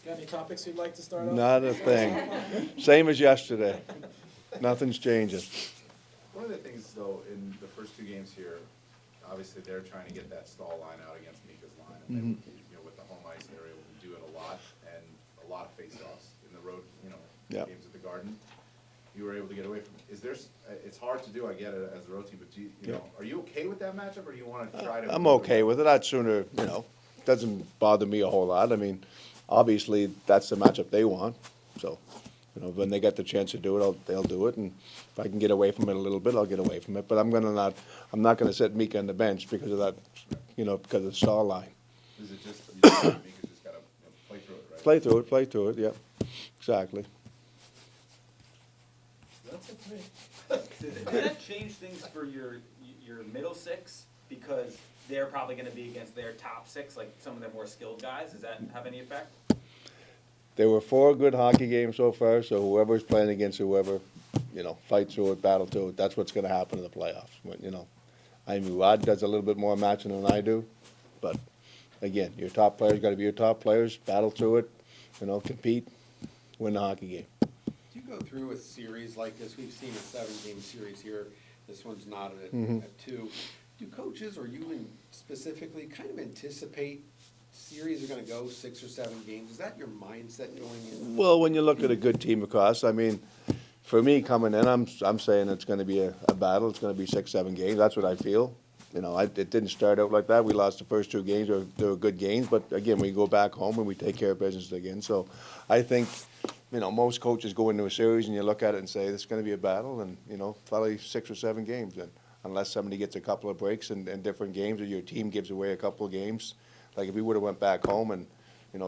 Got any topics you'd like to start off? Not a thing. Same as yesterday. Nothing's changing. One of the things, though, in the first two games here, obviously they're trying to get that stall line out against Mika's line, and they, with the home ice, they were able to do it a lot, and a lot of face-offs in the road, Yep. games at the Garden. You were able to get away from it. Is there? It's hard to do. I get it as a road team, but are you okay with that matchup, or do you want to try to? I'm okay with it. I'd sooner, doesn't bother me a whole lot. I mean, obviously, that's the matchup they want. So, when they get the chance to do it, they'll do it. And if I can get away from it a little bit, I'll get away from it. But I'm not gonna set Mika on the bench because of that, because of the stall line. Is it just Mika's just gotta play through it, right? Play through it. Yeah, exactly. That's okay. Does that change things for your middle six? Because they're probably gonna be against their top six, like some of their more skilled guys. Does that have any effect? There were 4 good hockey games so far, so whoever's playing against whoever, fight through it, battle through it. That's what's gonna happen in the playoffs. I mean, Rod does a little bit more matching than I do, but again, your top players gotta be your top players, battle through it, compete, win the hockey game. Do you go through a series like this? We've seen a 7-game series here. This one's not at 2. Do coaches or you specifically kind of anticipate series are going to go 6 or 7 games? Is that your mindset going in? Well, when you look at a good team across, I mean, for me coming in, I'm saying it's going to be a battle. It's going to be 6, 7 games. That's what I feel. It didn't start out like that. We lost the first 2 games. They were good games, but again, we go back home and we take care of business again. So I think, most coaches go into a series and you look at it and say, this is going to be a battle, and, probably 6 or 7 games then, unless somebody gets a couple of breaks in different games or your team gives away a couple of games. Like if we would have went back home and,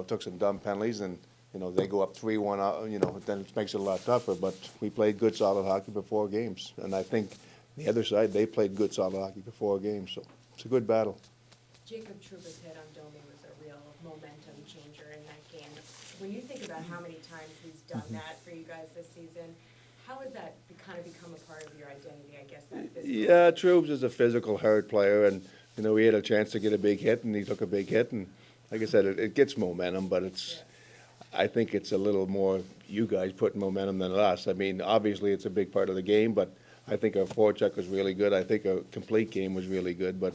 took some dumb penalties and, they go up 3-1, then it makes it a lot tougher. But we played good, solid hockey for 4 games. And I think the other side, they played good, solid hockey for 4 games. So it's a good battle. Jacob Trouba's hit on Domi was a real momentum changer in that game. When you think about how many times he's done that for you guys this season, how has that kind of become a part of your identity, I guess, that physical? Yeah, Troubs is a physical, hard player. And, he had a chance to get a big hit, and he took a big hit. And like I said, it gets momentum, but I think it's a little more you guys putting momentum than us. I mean, obviously it's a big part of the game, but I think our forecheck was really good. I think our complete game was really good. But,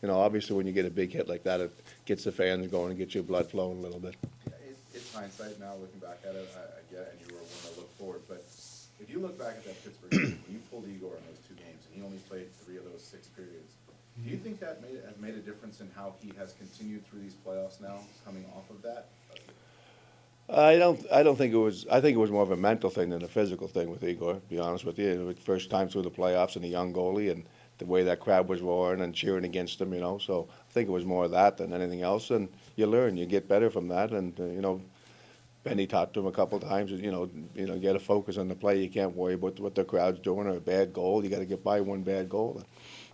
obviously when you get a big hit like that, it gets the fans going and gets your blood flowing a little bit. Yeah, it's hindsight now, looking back at it. I get it, and you were one to look forward. But if you look back at that Pittsburgh game, when you pulled Igor in those 2 games, and he only played 3 of those 6 periods, do you think that has made a difference in how he has continued through these playoffs now, coming off of that? I don't think it was. I think it was more of a mental thing than a physical thing with Igor. To be honest with you, it was the first time through the playoffs and a young goalie, and the way that crowd was roaring and cheering against him. So I think it was more of that than anything else. And you learn, you get better from that. And Benny talked to him a couple of times. You got to focus on the play. You can't worry about what the crowd's doing or a bad goal. You got to get by one bad goal. And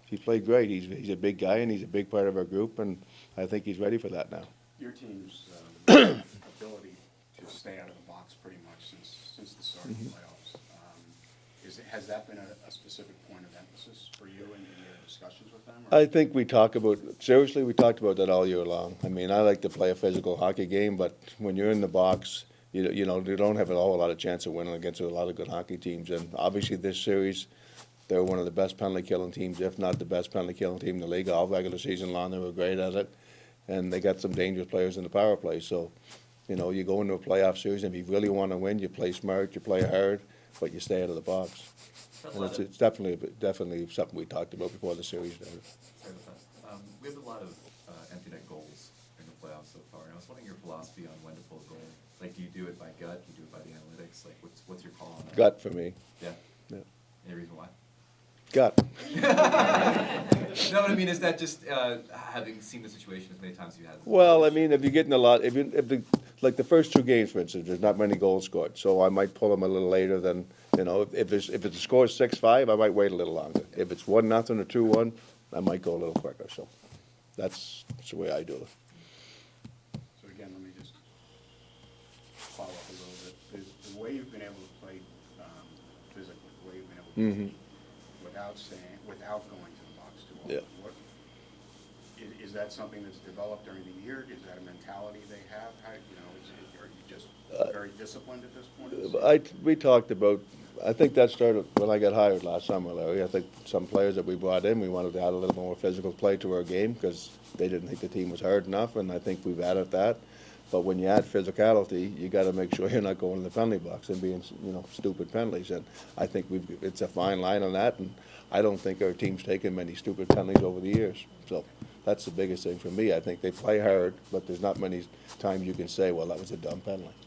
he played great. He's a big guy and he's a big part of our group. And I think he's ready for that now. Your team's ability to stay out of the box pretty much since the start of the playoffs. Has that been a specific point of emphasis for you in your discussions with them? Or? I think we talked about that all year long. I mean, I like to play a physical hockey game, but when you're in the box, you don't have a whole lot of chance of winning against a lot of good hockey teams. And obviously this series, they're one of the best penalty killing teams, if not the best penalty killing team in the league. All regular season long, they were great at it. And they got some dangerous players in the power play. So, you go into a playoff series, and if you really want to win, you play smart, you play hard, but you stay out of the box. And it's definitely something we talked about before the series started. We have a lot of empty net goals in the playoffs so far, and I was wondering your philosophy on when to pull a goal. Like, do you do it by gut? Do you do it by the analytics? Like, what's your call on that? Gut for me. Yeah. Yeah. Any reason why? Gut. No, what I mean is that just having seen the situation as many times as you have. Well, I mean, if you're getting a lot, like the first 2 games, for instance, there's not many goals scored, so I might pull them a little later than, if the score is 6-5, I might wait a little longer. If it's 1-0 or 2-1, I might go a little quicker. So that's the way I do it. So again, let me just follow up a little bit. The way you've been able to play physically, the way you've been able to compete without going to the box too often. Yeah. Is that something that's developed during the year? Is that a mentality they have? How, are you just very disciplined at this point? of the season? We talked about, I think that started when I got hired last summer, Larry. I think some players that we brought in, we wanted to add a little more physical play to our game because they didn't think the team was hard enough, and I think we've added that. But when you add physicality, you got to make sure you're not going to the penalty box and being, stupid penalties. And I think it's a fine line on that, and I don't think our team's taken many stupid penalties over the years. So that's the biggest thing for me. I think they play hard, but there's not many times you can say, well, that was a dumb penalty.